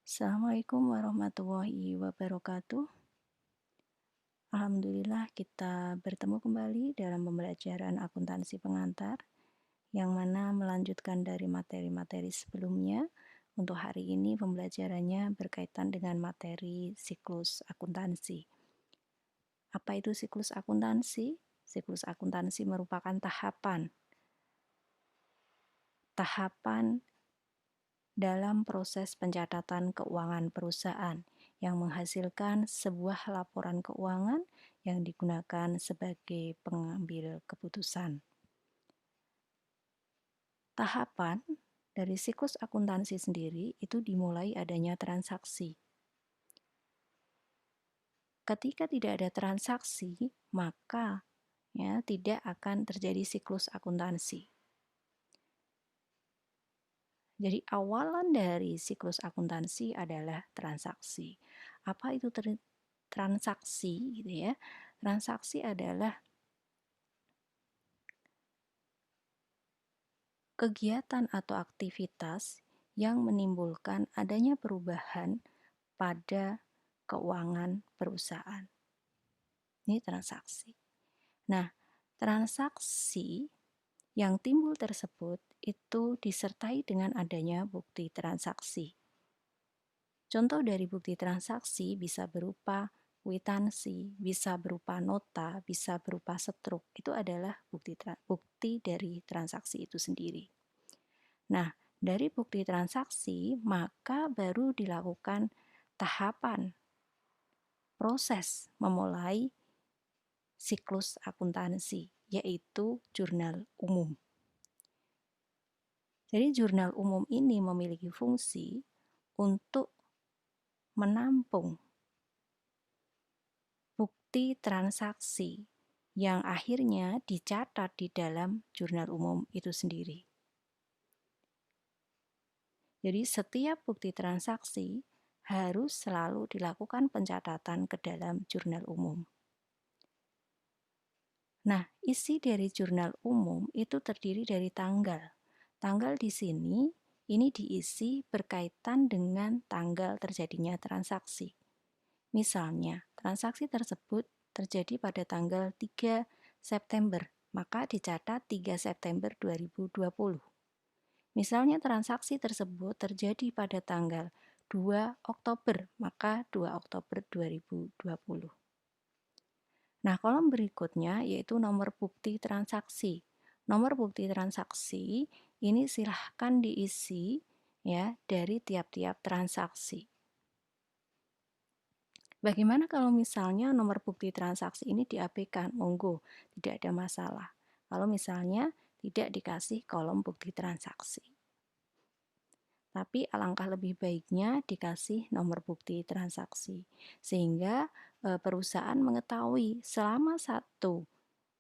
Assalamualaikum warahmatullahi wabarakatuh. Alhamdulillah kita bertemu kembali dalam pembelajaran akuntansi pengantar yang mana melanjutkan dari materi-materi sebelumnya. Untuk hari ini pembelajarannya berkaitan dengan materi siklus akuntansi. Apa itu siklus akuntansi? Siklus akuntansi merupakan tahapan dalam proses pencatatan keuangan perusahaan yang menghasilkan sebuah laporan keuangan yang digunakan sebagai pengambil keputusan. Tahapan dari siklus akuntansi sendiri itu dimulai adanya transaksi. Ketika tidak ada transaksi, maka tidak akan terjadi siklus akuntansi. Jadi awalan dari siklus akuntansi adalah transaksi. Apa itu transaksi gitu ya? Transaksi adalah kegiatan atau aktivitas yang menimbulkan adanya perubahan pada keuangan perusahaan. Ini transaksi. Nah, transaksi yang timbul tersebut itu disertai dengan adanya bukti transaksi. Contoh dari bukti transaksi bisa berupa kwitansi, bisa berupa nota, bisa berupa setruk. Itu adalah bukti dari transaksi itu sendiri. Nah, dari bukti transaksi, maka baru dilakukan tahapan proses memulai siklus akuntansi, yaitu jurnal umum. Jadi jurnal umum ini memiliki fungsi untuk menampung bukti transaksi yang akhirnya dicatat di dalam jurnal umum itu sendiri. Jadi setiap bukti transaksi harus selalu dilakukan pencatatan ke dalam jurnal umum. Nah, isi dari jurnal umum itu terdiri dari tanggal. Tanggal di sini ini diisi berkaitan dengan tanggal terjadinya transaksi. Misalnya, transaksi tersebut terjadi pada tanggal 3 September, maka dicatat 3 September 2020. Misalnya transaksi tersebut terjadi pada tanggal 2 Oktober, maka 2 Oktober 2020. Nah, kolom berikutnya yaitu nomor bukti transaksi. Nomor bukti transaksi ini silahkan diisi ya dari tiap-tiap transaksi. Bagaimana kalau misalnya nomor bukti transaksi ini diabaikan? Monggo, tidak ada masalah. Kalau misalnya tidak dikasih kolom bukti transaksi. Tapi alangkah lebih baiknya dikasih nomor bukti transaksi. Sehingga perusahaan mengetahui selama satu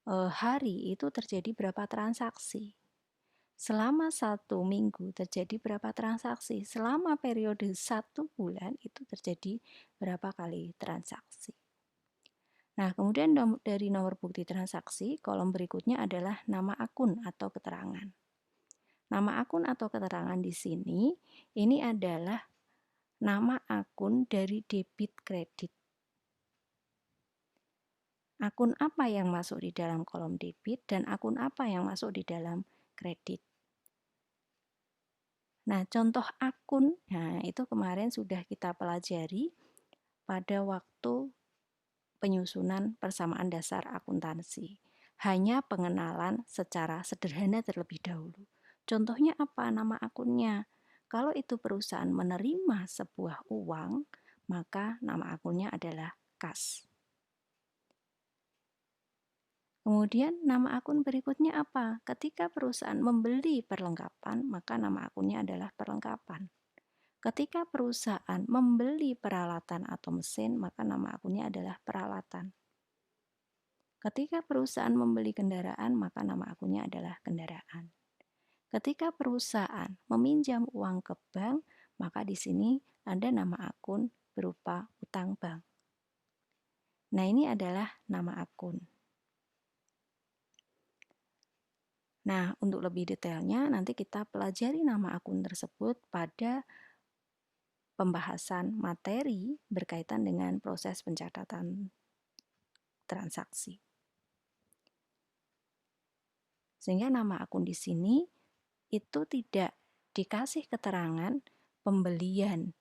hari itu terjadi berapa transaksi. Selama 1 minggu terjadi berapa transaksi. Selama periode 1 bulan itu terjadi berapa kali transaksi. Nah, kemudian dari nomor bukti transaksi, kolom berikutnya adalah nama akun atau keterangan. Nama akun atau keterangan di sini, ini adalah nama akun dari debit kredit. Akun apa yang masuk di dalam kolom debit dan akun apa yang masuk di dalam kredit. Nah, contoh akun, itu kemarin sudah kita pelajari pada waktu penyusunan persamaan dasar akuntansi. Hanya pengenalan secara sederhana terlebih dahulu. Contohnya apa? Nama akunnya. Kalau itu perusahaan menerima sebuah uang, maka nama akunnya adalah kas. Kemudian nama akun berikutnya apa? Ketika perusahaan membeli perlengkapan, maka nama akunnya adalah perlengkapan. Ketika perusahaan membeli peralatan atau mesin, maka nama akunnya adalah peralatan. Ketika perusahaan membeli kendaraan, maka nama akunnya adalah kendaraan. Ketika perusahaan meminjam uang ke bank, maka di sini ada nama akun berupa utang bank. Nah, ini adalah nama akun. Nah, untuk lebih detailnya nanti kita pelajari nama akun tersebut pada pembahasan materi berkaitan dengan proses pencatatan transaksi. Sehingga nama akun di sini itu tidak dikasih keterangan pembelian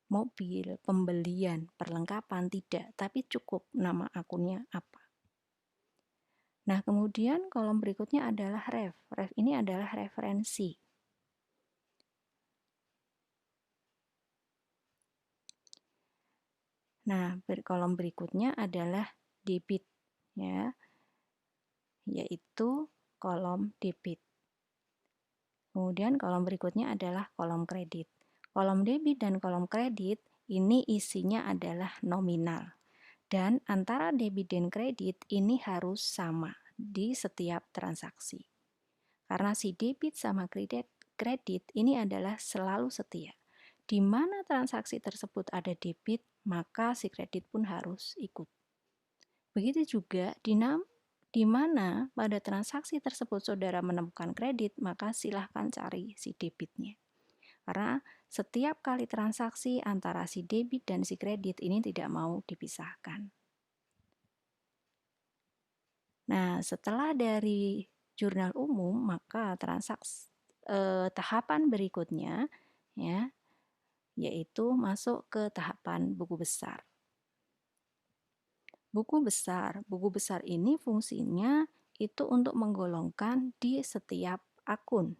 mobil, pembelian perlengkapan, tidak, tapi cukup nama akunnya apa. Nah, kemudian kolom berikutnya adalah ref. Ref ini adalah referensi. Nah, kolom berikutnya adalah debit, ya, yaitu kolom debit. Kemudian kolom berikutnya adalah kolom kredit. Kolom debit dan kolom kredit ini isinya adalah nominal. Dan antara debit dan kredit ini harus sama di setiap transaksi. Karena si debit sama kredit ini adalah selalu setia. Di mana transaksi tersebut ada debit, maka si kredit pun harus ikut. Begitu juga di mana pada transaksi tersebut saudara menemukan kredit, maka silahkan cari si debitnya. Karena setiap kali transaksi antara si debit dan si kredit ini tidak mau dipisahkan. Nah, setelah dari jurnal umum, maka tahapan berikutnya ya, yaitu masuk ke tahapan buku besar. Buku besar ini fungsinya itu untuk menggolongkan di setiap akun.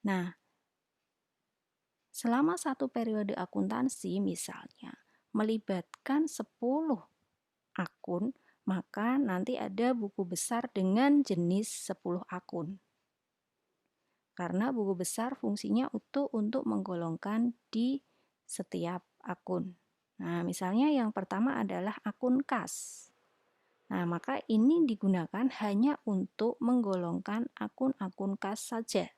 Nah, selama satu periode akuntansi misalnya melibatkan 10 akun, maka nanti ada buku besar dengan jenis 10 akun. Karena buku besar fungsinya untuk menggolongkan di setiap akun. Nah, misalnya yang pertama adalah akun kas. Nah, maka ini digunakan hanya untuk menggolongkan akun-akun kas saja.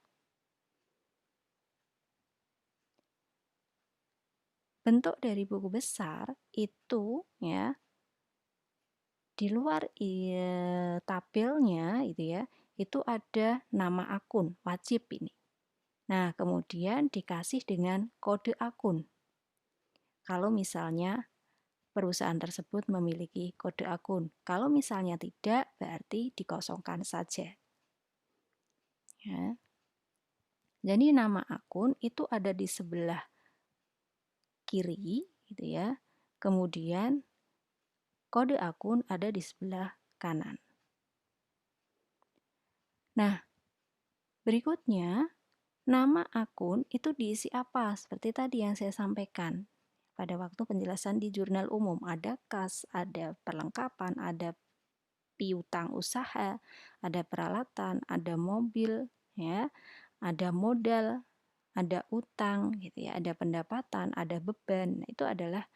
Bentuk dari buku besar itu ya di luar tabelnya itu ada nama akun, wajib ini. Nah, kemudian dikasih dengan kode akun. Kalau misalnya perusahaan tersebut memiliki kode akun. Kalau misalnya tidak, berarti dikosongkan saja. Ya. Jadi nama akun itu ada di sebelah kiri, gitu ya. Kemudian kode akun ada di sebelah kanan. Nah, berikutnya nama akun itu diisi apa? Seperti tadi yang saya sampaikan pada waktu penjelasan di jurnal umum. Ada kas, ada perlengkapan, ada piutang usaha, ada peralatan, ada mobil, ya, ada modal, ada utang, gitu ya, ada pendapatan, ada beban. Nah, itu adalah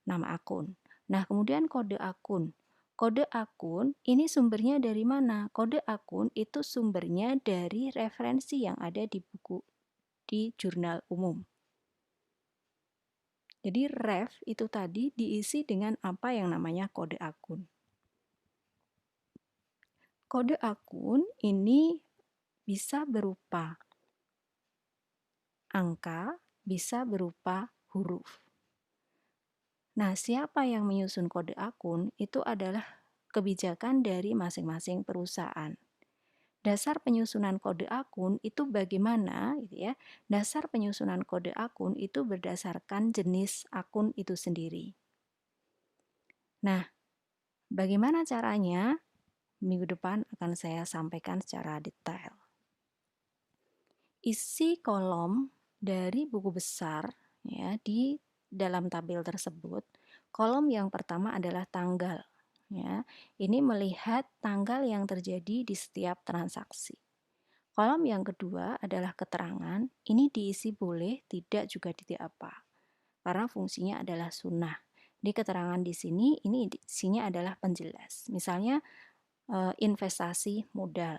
nama akun. Nah, kemudian kode akun. Kode akun ini sumbernya dari mana? Kode akun itu sumbernya dari referensi yang ada di buku di jurnal umum. Jadi ref itu tadi diisi dengan apa yang namanya kode akun. Kode akun ini bisa berupa angka, bisa berupa huruf. Nah, siapa yang menyusun kode akun itu adalah kebijakan dari masing-masing perusahaan. Dasar penyusunan kode akun itu bagaimana, gitu ya? Dasar penyusunan kode akun itu berdasarkan jenis akun itu sendiri. Nah, bagaimana caranya? Minggu depan akan saya sampaikan secara detail. Isi kolom dari buku besar ya di dalam tabel tersebut. Kolom yang pertama adalah tanggal. Ya, ini melihat tanggal yang terjadi di setiap transaksi. Kolom yang kedua adalah keterangan. Ini diisi boleh, tidak juga tidak apa. Karena fungsinya adalah sunnah. Di keterangan di sini, ini isinya adalah penjelas. Misalnya investasi modal,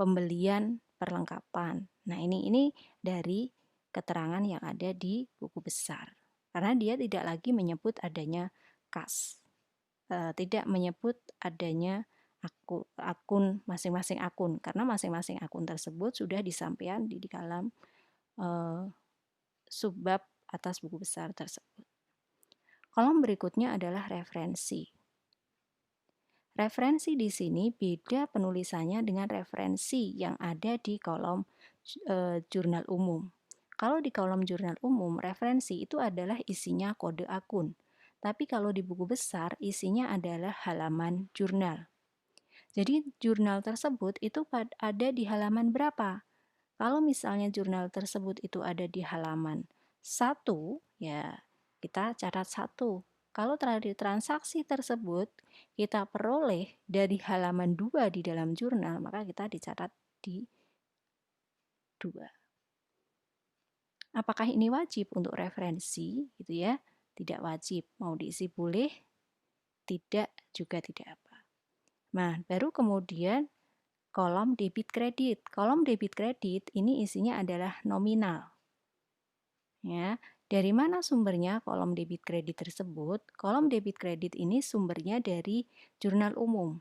pembelian perlengkapan. Nah, ini dari keterangan yang ada di buku besar. Karena dia tidak lagi menyebut adanya kas. Tidak menyebut adanya akun masing-masing akun, karena masing-masing akun tersebut sudah disampaikan di dalam subbab atas buku besar tersebut. Kolom berikutnya adalah referensi. Referensi di sini beda penulisannya dengan referensi yang ada di kolom jurnal umum. Kalau di kolom jurnal umum, referensi itu adalah isinya kode akun. Tapi kalau di buku besar, isinya adalah halaman jurnal. Jadi jurnal tersebut itu ada di halaman berapa? Kalau misalnya jurnal tersebut itu ada di halaman 1, ya kita catat 1. Kalau transaksi tersebut kita peroleh dari halaman 2 di dalam jurnal, maka kita dicatat di 2. Apakah ini wajib untuk referensi gitu ya? Tidak wajib. Mau diisi boleh, tidak juga tidak apa. Nah, baru kemudian kolom debit kredit. Kolom debit kredit ini isinya adalah nominal. Ya, dari mana sumbernya kolom debit kredit tersebut? Kolom debit kredit ini sumbernya dari jurnal umum.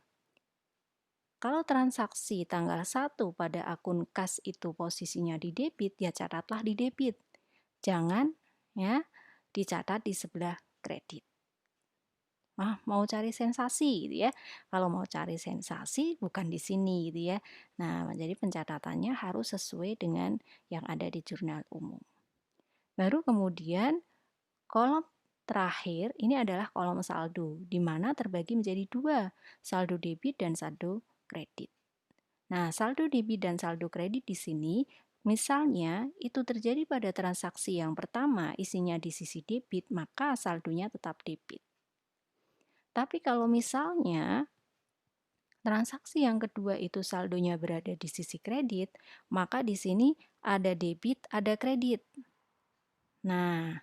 Kalau transaksi tanggal 1 pada akun kas itu posisinya di debit, ya catatlah di debit. Jangan ya dicatat di sebelah kredit. Mau cari sensasi gitu ya. Kalau mau cari sensasi bukan di sini gitu ya. Nah, jadi pencatatannya harus sesuai dengan yang ada di jurnal umum. Baru kemudian kolom terakhir ini adalah kolom saldo, di mana terbagi menjadi 2, saldo debit dan saldo kredit. Nah, saldo debit dan saldo kredit di sini, misalnya itu terjadi pada transaksi yang pertama isinya di sisi debit, maka saldonya tetap debit. Tapi kalau misalnya transaksi yang kedua itu saldonya berada di sisi kredit, maka di sini ada debit, ada kredit. Nah,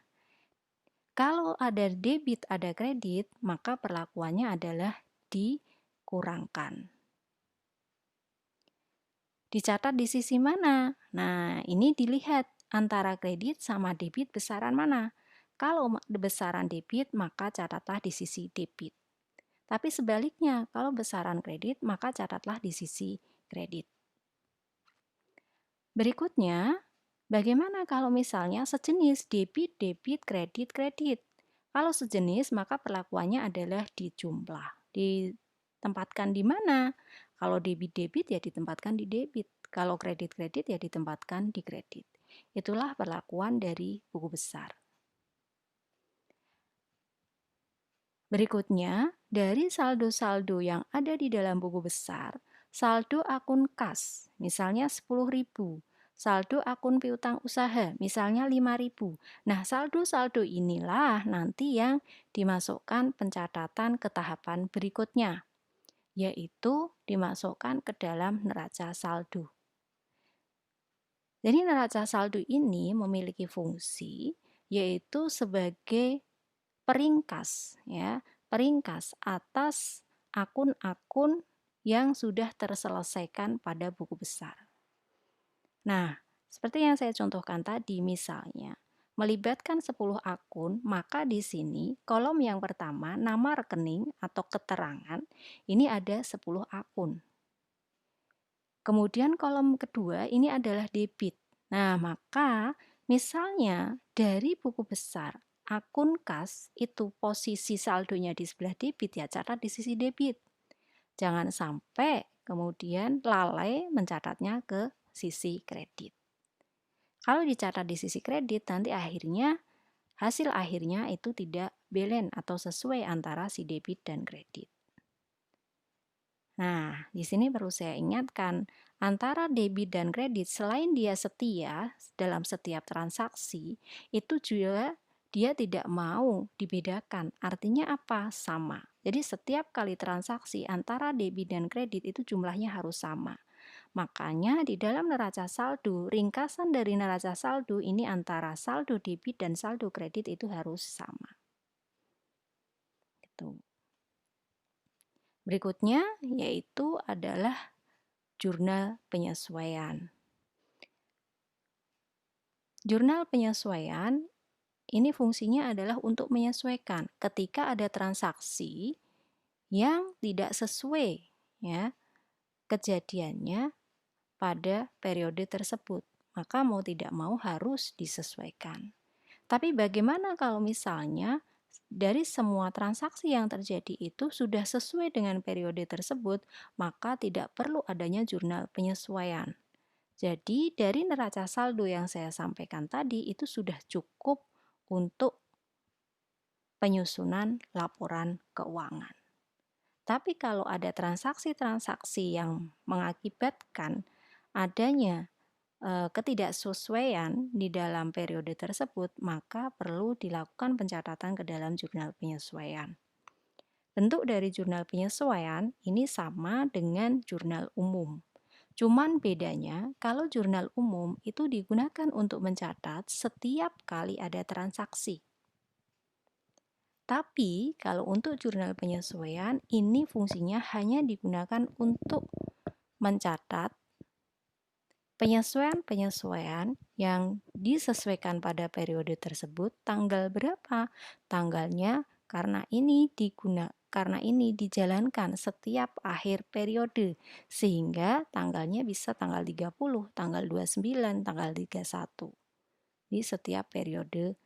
kalau ada debit, ada kredit, maka perlakuannya adalah dikurangkan. Dicatat di sisi mana? Nah, ini dilihat antara kredit sama debit besaran mana. Kalau besaran debit, maka catatlah di sisi debit. Tapi sebaliknya, kalau besaran kredit, maka catatlah di sisi kredit. Berikutnya, bagaimana kalau misalnya sejenis debit, debit, kredit, kredit? Kalau sejenis, maka perlakuannya adalah dijumlah. Ditempatkan di mana? Kalau debit-debit ya ditempatkan di debit. Kalau kredit-kredit ya ditempatkan di kredit. Itulah perlakuan dari buku besar. Berikutnya, dari saldo-saldo yang ada di dalam buku besar, saldo akun kas, misalnya 10.000, saldo akun piutang usaha, misalnya 5.000. Nah, saldo-saldo inilah nanti yang dimasukkan pencatatan ke tahapan berikutnya, yaitu dimasukkan ke dalam neraca saldo. Jadi neraca saldo ini memiliki fungsi yaitu sebagai peringkas ya, peringkas atas akun-akun yang sudah terselesaikan pada buku besar. Nah, seperti yang saya contohkan tadi misalnya, melibatkan 10 akun, maka di sini kolom yang pertama nama rekening atau keterangan ini ada 10 akun. Kemudian kolom kedua ini adalah debit. Nah, maka misalnya dari buku besar akun kas itu posisi saldonya di sebelah debit, ya catat di sisi debit. Jangan sampai kemudian lalai mencatatnya ke sisi kredit. Kalau dicatat di sisi kredit, nanti hasil akhirnya itu tidak balance atau sesuai antara si debit dan kredit. Nah, di sini perlu saya ingatkan, antara debit dan kredit selain dia setia dalam setiap transaksi, itu juga dia tidak mau dibedakan. Artinya apa? Sama. Jadi setiap kali transaksi antara debit dan kredit itu jumlahnya harus sama. Makanya di dalam neraca saldo, ringkasan dari neraca saldo ini antara saldo debit dan saldo kredit itu harus sama. Gitu. Berikutnya yaitu adalah jurnal penyesuaian. Jurnal penyesuaian ini fungsinya adalah untuk menyesuaikan ketika ada transaksi yang tidak sesuai ya kejadiannya pada periode tersebut, maka mau tidak mau harus disesuaikan. Tapi bagaimana kalau misalnya dari semua transaksi yang terjadi itu sudah sesuai dengan periode tersebut, maka tidak perlu adanya jurnal penyesuaian. Jadi dari neraca saldo yang saya sampaikan tadi itu sudah cukup untuk penyusunan laporan keuangan. Tapi kalau ada transaksi-transaksi yang mengakibatkan adanya ketidaksesuaian di dalam periode tersebut, maka perlu dilakukan pencatatan ke dalam jurnal penyesuaian. Bentuk dari jurnal penyesuaian ini sama dengan jurnal umum. Cuman bedanya, kalau jurnal umum itu digunakan untuk mencatat setiap kali ada transaksi. Tapi kalau untuk jurnal penyesuaian, ini fungsinya hanya digunakan untuk mencatat penyesuaian-penyesuaian yang disesuaikan pada periode tersebut, tanggal berapa? Tanggalnya karena ini dijalankan setiap akhir periode, sehingga tanggalnya bisa tanggal 30, tanggal 29, tanggal 31 di setiap periode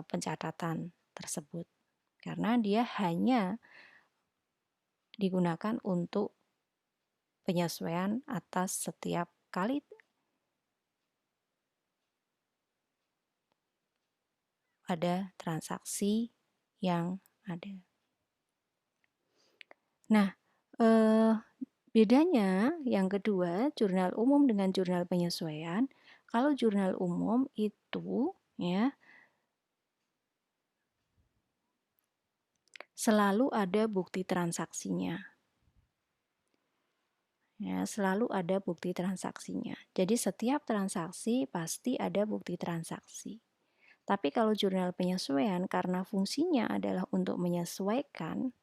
pencatatan tersebut. Karena dia hanya digunakan untuk penyesuaian atas setiap kali ada transaksi yang ada. Nah, bedanya yang kedua, jurnal umum dengan jurnal penyesuaian. Kalau jurnal umum itu ya selalu ada bukti transaksinya. Ya, selalu ada bukti transaksinya. Jadi setiap transaksi pasti ada bukti transaksi. Tapi kalau jurnal penyesuaian karena fungsinya adalah untuk menyesuaikan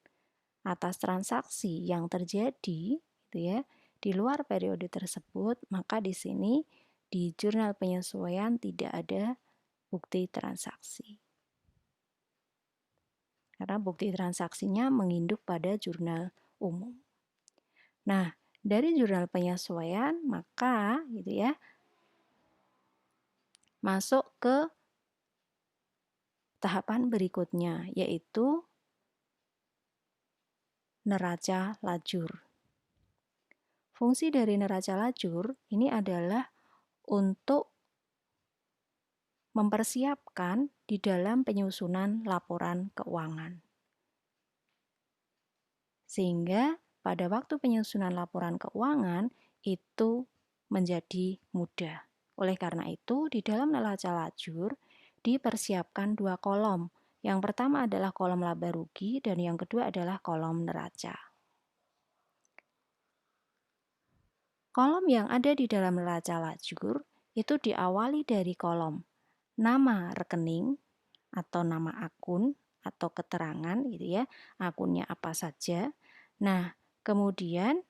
atas transaksi yang terjadi gitu ya di luar periode tersebut, maka di sini di jurnal penyesuaian tidak ada bukti transaksi. Karena bukti transaksinya menginduk pada jurnal umum. Nah, dari jurnal penyesuaian maka gitu ya masuk ke tahapan berikutnya, yaitu neraca lajur. Fungsi dari neraca lajur ini adalah untuk mempersiapkan di dalam penyusunan laporan keuangan. Sehingga pada waktu penyusunan laporan keuangan itu menjadi mudah. Oleh karena itu, di dalam neraca lajur dipersiapkan dua kolom. Yang pertama adalah kolom laba rugi dan yang kedua adalah kolom neraca. Kolom yang ada di dalam neraca lajur itu diawali dari kolom nama rekening atau nama akun atau keterangan gitu ya, akunnya apa saja. Nah, kemudian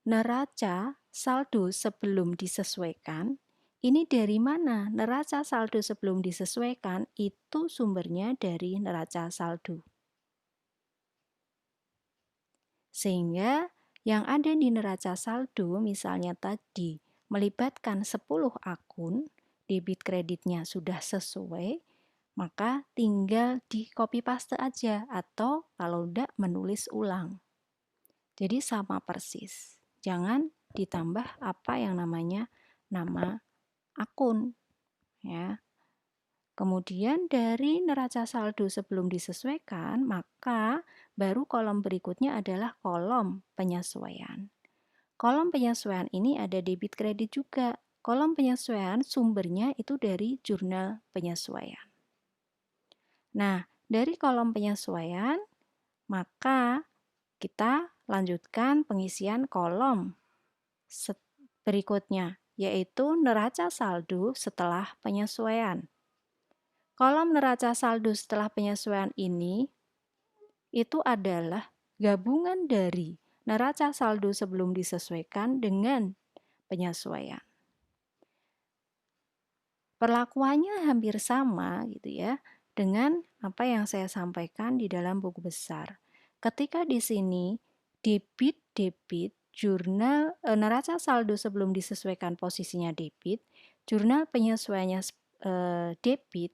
neraca saldo sebelum disesuaikan, ini dari mana? Neraca saldo sebelum disesuaikan itu sumbernya dari neraca saldo. Sehingga yang ada di neraca saldo misalnya tadi melibatkan 10 akun, debit kreditnya sudah sesuai, maka tinggal di copy paste aja atau kalau tidak menulis ulang. Jadi sama persis. Jangan ditambah apa yang namanya nama akun ya. Kemudian dari neraca saldo sebelum disesuaikan, maka baru kolom berikutnya adalah kolom penyesuaian. Kolom penyesuaian ini ada debit kredit juga. Kolom penyesuaian sumbernya itu dari jurnal penyesuaian. Nah, dari kolom penyesuaian, maka kita lanjutkan pengisian kolom berikutnya, yaitu neraca saldo setelah penyesuaian. Kolom neraca saldo setelah penyesuaian ini itu adalah gabungan dari neraca saldo sebelum disesuaikan dengan penyesuaian. Perlakuannya hampir sama gitu ya dengan apa yang saya sampaikan di dalam buku besar. Ketika di sini debit jurnal neraca saldo sebelum disesuaikan posisinya debit, jurnal penyesuaiannya debit,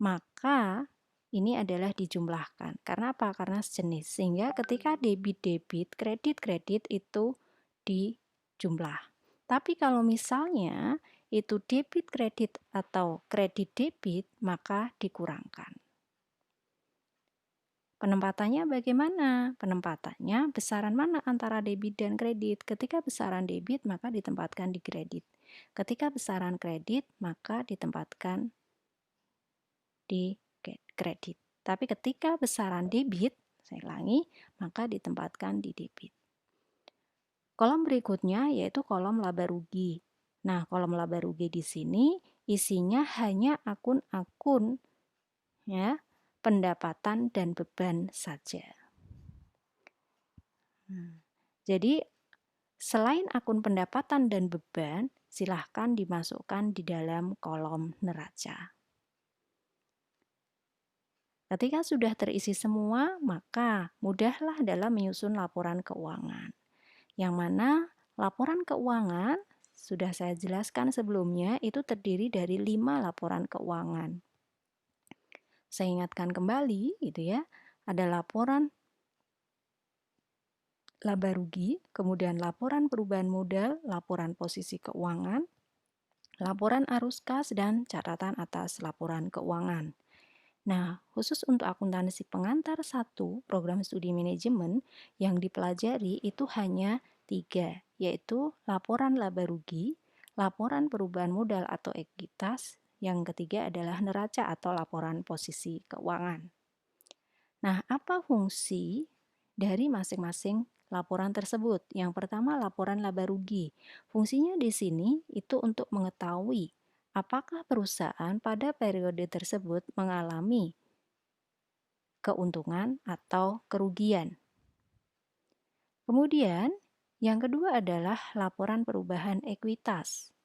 maka ini adalah dijumlahkan. Karena apa? Karena sejenis. Sehingga ketika debit-debit, kredit-kredit itu dijumlah. Tapi kalau misalnya itu debit kredit atau kredit debit, maka dikurangkan. Penempatannya bagaimana? Penempatannya besaran mana antara debit dan kredit? Ketika besaran debit, maka ditempatkan di kredit. Ketika besaran kredit, maka ditempatkan di kredit. Tapi ketika besaran debit, saya ulangi, maka ditempatkan di debit. Kolom berikutnya yaitu kolom laba rugi. Nah, kolom laba rugi di sini isinya hanya akun-akun ya, pendapatan dan beban saja. Jadi selain akun pendapatan dan beban, silahkan dimasukkan di dalam kolom neraca. Ketika sudah terisi semua, maka mudahlah dalam menyusun laporan keuangan. Yang mana laporan keuangan, sudah saya jelaskan sebelumnya, itu terdiri dari 5 laporan keuangan. Saya ingatkan kembali, gitu ya, ada laporan laba rugi, kemudian laporan perubahan modal, laporan posisi keuangan, laporan arus kas, dan catatan atas laporan keuangan. Nah, khusus untuk akuntansi pengantar 1 program studi manajemen yang dipelajari itu hanya 3, yaitu laporan laba rugi, laporan perubahan modal atau ekuitas, yang ketiga adalah neraca atau laporan posisi keuangan. Nah, apa fungsi dari masing-masing laporan tersebut? Yang pertama, laporan laba rugi. Fungsinya di sini itu untuk mengetahui apakah perusahaan pada periode tersebut mengalami keuntungan atau kerugian. Kemudian, yang kedua adalah laporan perubahan ekuitas.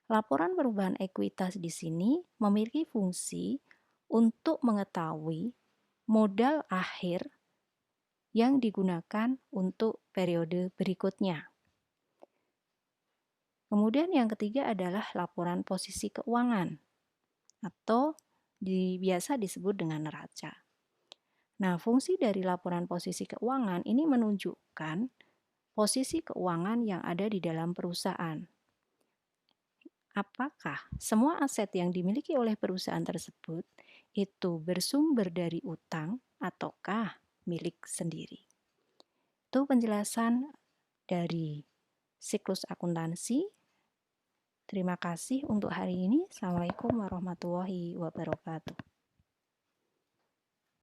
Laporan perubahan ekuitas di sini memiliki fungsi untuk mengetahui modal akhir yang digunakan untuk periode berikutnya. Kemudian yang ketiga adalah laporan posisi keuangan atau biasa disebut dengan neraca. Nah, fungsi dari laporan posisi keuangan ini menunjukkan posisi keuangan yang ada di dalam perusahaan. Apakah semua aset yang dimiliki oleh perusahaan tersebut itu bersumber dari utang ataukah milik sendiri? Itu penjelasan dari siklus akuntansi. Terima kasih untuk hari ini. Assalamualaikum warahmatullahi wabarakatuh.